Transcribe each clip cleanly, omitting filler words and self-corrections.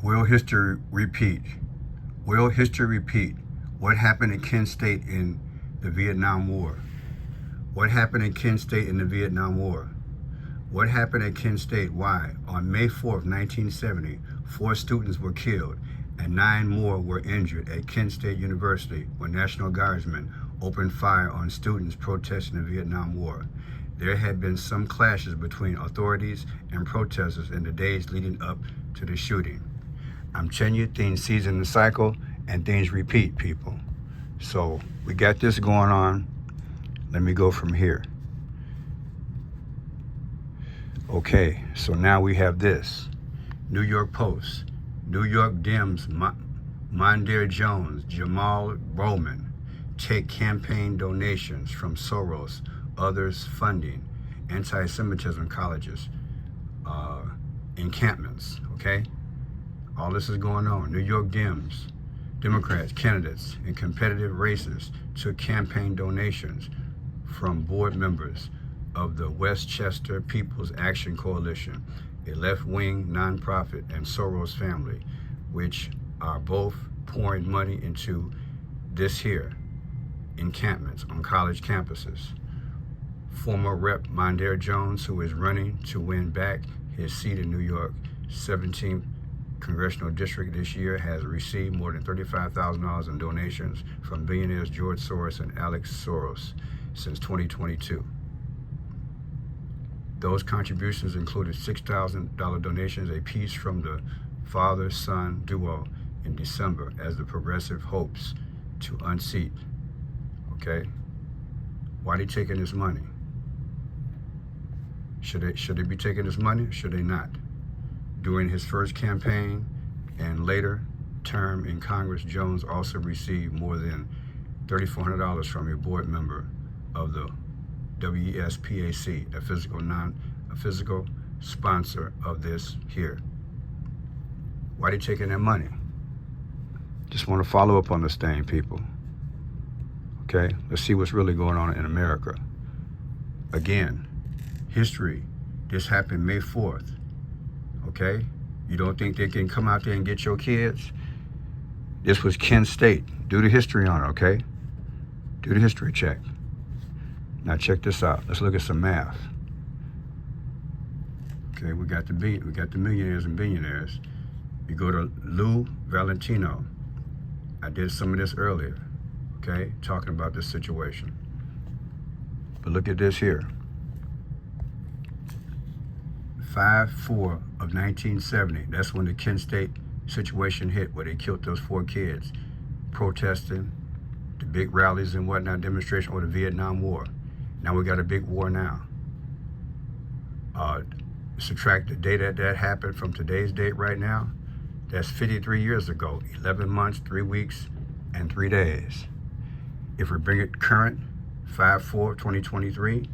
Will history repeat? Will history repeat? What happened in Kent State in the Vietnam War? What happened in Kent State in the Vietnam War? What happened at Kent State? Why? On May 4th, 1970, 4 students were killed and 9 more were injured at Kent State University when National Guardsmen opened fire on students protesting the Vietnam War. There had been some clashes between authorities and protesters in the days leading up to the shooting. I'm telling you, things season the cycle and things repeat, people. So we got this going on. Let me go from here. Okay, so now we have this. New York Post, New York Dems, Mondaire Jones, Jamal Bowman take campaign donations from Soros, others funding anti-Semitism colleges, encampments, okay? All this is going on. New York Dems, Democrats, candidates in competitive races took campaign donations from board members of the Westchester People's Action Coalition, a left-wing nonprofit, and Soros family, which are both pouring money into this here, encampments on college campuses. Former Rep. Mondaire Jones, who is running to win back his seat in New York 17th Congressional District this year, has received more than $35,000 in donations from billionaires George Soros and Alex Soros since 2022. Those contributions included $6,000 donations apiece from the father-son duo in December as the progressive hopes to unseat. Okay? Why are they taking this money? Should they be taking this money? Should they not? During his first campaign and later term in Congress, Jones also received more than $3,400 from a board member of the WESPAC, a physical sponsor of this here. Why are they taking that money? Just want to follow up on this thing, people. Okay, let's see what's really going on in America. Again, history. This happened May 4th. Okay, you don't think they can come out there and get your kids? This was Kent State. Do the history on it, okay? Do the history check. Now check this out. Let's look at some math. Okay, we got the millionaires and billionaires. You go to Lou Valentino. I did some of this earlier, okay, talking about this situation. But look at this here. 5/4 of 1970. That's when the Kent State situation hit, where they killed those 4 kids protesting the big rallies and whatnot, demonstration or the Vietnam War. Now we got a big war now. Subtract the day that happened from today's date right now. That's 53 years ago, 11 months, 3 weeks, and 3 days. If we bring it current, 5/4/2023,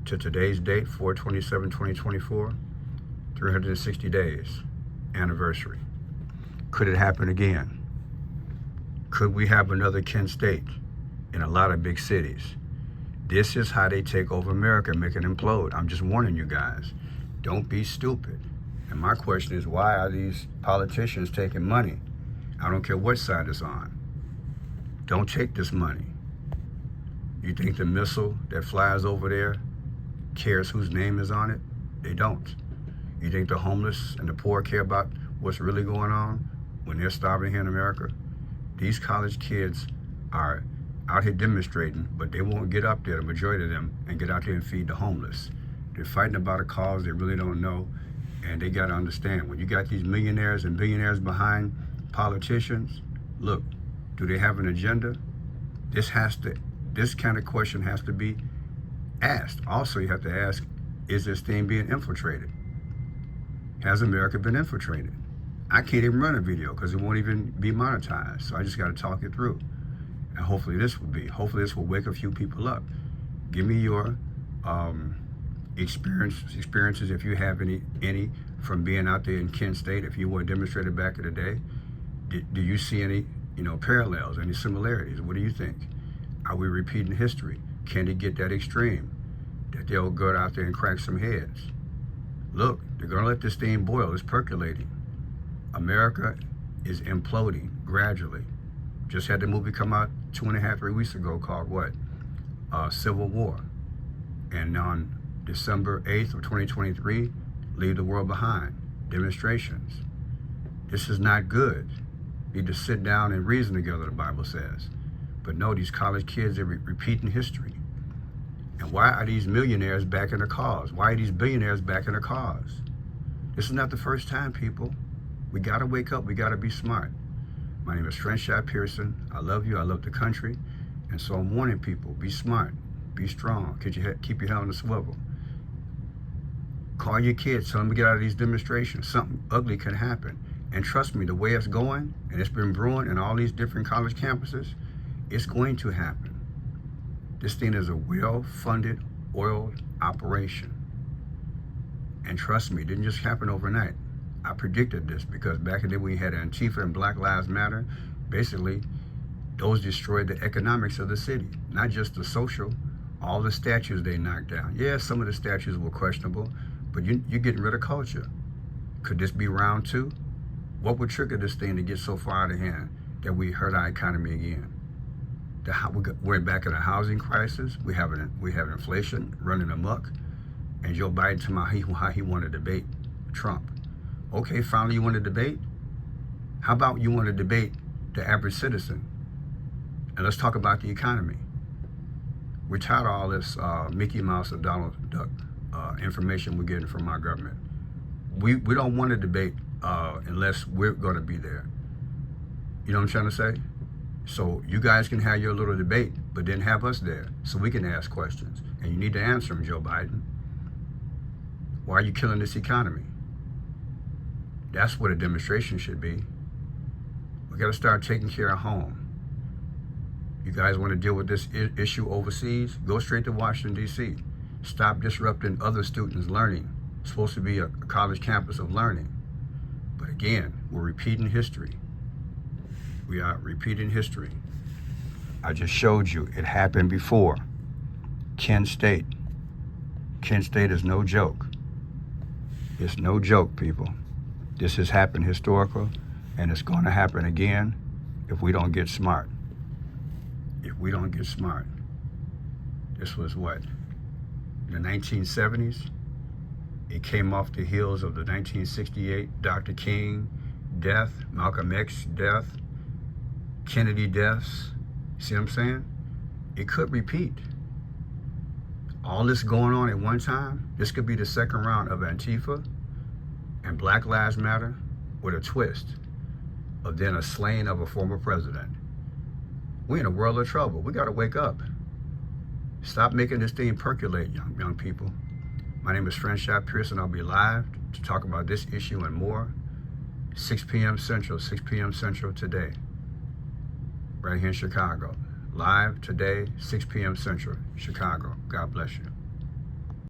to today's date, 4/27/2024, 360 days anniversary. Could it happen again? Could we have another Kent State in a lot of big cities? This is how they take over America and make it implode. I'm just warning you guys. Don't be stupid. And my question is, why are these politicians taking money? I don't care what side it's on. Don't take this money. You think the missile that flies over there cares whose name is on it? They don't. You think the homeless and the poor care about what's really going on when they're starving here in America? These college kids are out here demonstrating, but they won't get up there, the majority of them, and get out there and feed the homeless. They're fighting about a cause they really don't know, and they got to understand, when you got these millionaires and billionaires behind politicians, look, do they have an agenda? This kind of question has to be asked. Also, you have to ask, is this thing being infiltrated? Has America been infiltrated? I can't even run a video because it won't even be monetized. So I just got to talk it through. And hopefully this will wake a few people up. Give me your experiences, if you have any from being out there in Kent State. If you were a demonstrator back in the day, do you see any parallels, any similarities? What do you think? Are we repeating history? Can it get that extreme that they'll go out there and crack some heads? Look, they're gonna let this thing boil. It's percolating. America is imploding gradually. Just had the movie come out 2.5, 3 weeks ago called what? Civil War. And on December 8th of 2023, leave the world behind. Demonstrations. This is not good. Need to sit down and reason together, the Bible says. But no, these college kids are repeating history. And why are these millionaires back in the cause? Why are these billionaires back in the cause? This is not the first time, people. We got to wake up. We got to be smart. My name is Crenshaw Pearson. I love you. I love the country. And so I'm warning people, be smart, be strong, keep your head on the swivel. Call your kids, tell them to get out of these demonstrations. Something ugly can happen. And trust me, the way it's going, and it's been brewing in all these different college campuses, it's going to happen. This thing is a well-funded, oiled operation. And trust me, it didn't just happen overnight. I predicted this because back in the day when we had Antifa and Black Lives Matter, basically, those destroyed the economics of the city, not just the social, all the statues they knocked down. Yeah, some of the statues were questionable, but you're getting rid of culture. Could this be round two? What would trigger this thing to get so far out of hand that we hurt our economy again? We're back in a housing crisis. We have inflation running amok, and Joe Biden talking about how he want to debate Trump. Okay, finally you want to debate? How about you want to debate the average citizen? And let's talk about the economy. We're tired of all this Mickey Mouse and Donald Duck information we're getting from our government. We don't want to debate unless we're going to be there. You know what I'm trying to say? So you guys can have your little debate, but then have us there so we can ask questions. And you need to answer them, Joe Biden. Why are you killing this economy? That's what a demonstration should be. We got to start taking care of home. You guys want to deal with this issue overseas? Go straight to Washington, D.C. Stop disrupting other students' learning. It's supposed to be a college campus of learning. But again, we're repeating history. We are repeating history. I just showed you it happened before. Kent State. Kent State is no joke. It's no joke, people. This has happened historical, and it's going to happen again if we don't get smart. If we don't get smart. This was what? In the 1970s? It came off the heels of the 1968 Dr. King death, Malcolm X death, Kennedy deaths. See what I'm saying? It could repeat. All this going on at one time, this could be the second round of Antifa and Black Lives Matter with a twist of then a slaying of a former president. We're in a world of trouble. We got to wake up. Stop making this thing percolate, young people. My name is Crenshaw Pearson. I'll be live to talk about this issue and more. 6 p.m. Central today, right here in Chicago. Live today, 6 p.m. Central, Chicago. God bless you.